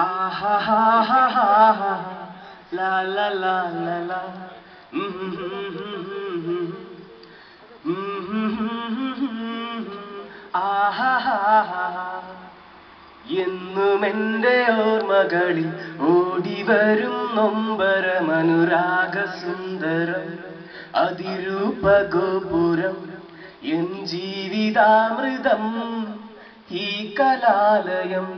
ആഹാഹാഹാഹാ ലാ ലാ ലാ ലാ ലാ ആഹാഹാഹാ എന്നുമെന്റെ ഓർമ്മകളിൽ ഓടിവരും നൊമ്പരമനുരാഗ സുന്ദരം അതിരൂപഗോപുരം എൻ ജീവിതാമൃതം ഈ കലാലയം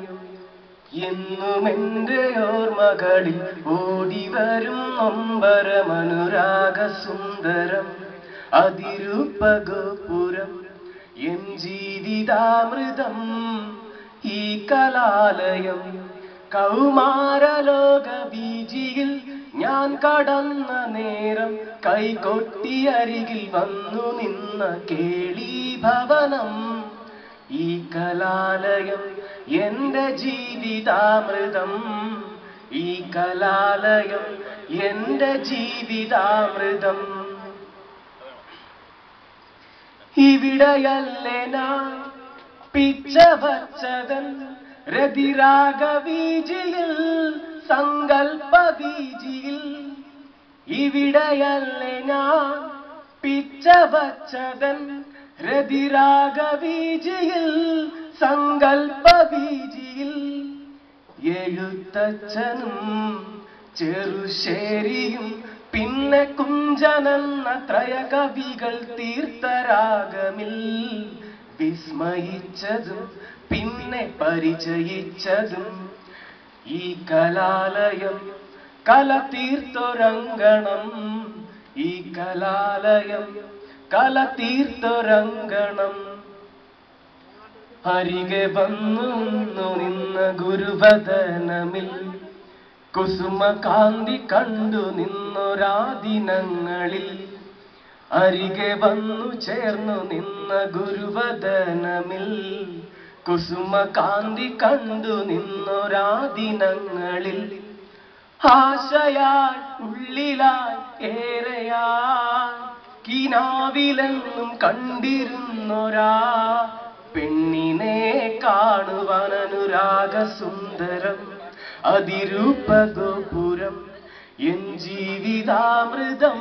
എന്നുമെന്റെ ഓർമ്മകളിൽ ഓടിവരും നൊമ്പരമനുരാഗ സുന്ദരം അതിരൂപഗോപുരം എൻ ജീവിതാമൃതം ഈ കലാലയം കൗമാരലോക ബീജിയിൽ ഞാൻ കടന്ന നേരം കൈകൊട്ടിയരികിൽ വന്നു നിന്ന കേളീഭവനം ഈ കലാലയം എന്റെ ജീവിതാമൃതം ഈ കലാലയം എന്റെ ജീവിതാമൃതം ഇവിടെയല്ലേ ഞാൻ പിച്ചവച്ചതൻ രതിരാഗവീജിയിൽ സങ്കൽപ്പവീജിയിൽ ഇവിടെയല്ലേ ഞാൻ പിച്ചവച്ചതൻ രതിരാഗവീജിയിൽ സങ്കൽപ്പവീജിയിൽ എഴുത്തച്ഛനും ചെറുശ്ശേരിയും പിന്നെ കുഞ്ചനെന്ന ത്രയകവികൾ തീർത്ഥരാഗമിൽ വിസ്മയിച്ചതും പിന്നെ പരിചയിച്ചതും ഈ കലാലയം കല തീർത്തൊരങ്കണം ഈ കലാലയം കല തീർത്തൊരങ്കണം അരികെ വന്നു നിന്ന ഗുരുവദനമിൽ കുസുമകാന്തി കണ്ടു നിന്നൊരാദിനങ്ങളിൽ അരികെ വന്നു ചേർന്നു നിന്ന ഗുരുവദനമിൽ കുസുമകാന്തി കണ്ടു നിന്നൊരാദിനങ്ങളിൽ ആശയാൽ ഉള്ളിലായി ഏറെയായി കിനാവിലെന്നും കണ്ടിരുന്നൊരാ പെണ്ണിനെ കാണുവാൻ അനുരാഗ സുന്ദരം അതിരൂപഗോപുരം എൻ ജീവിതാമൃതം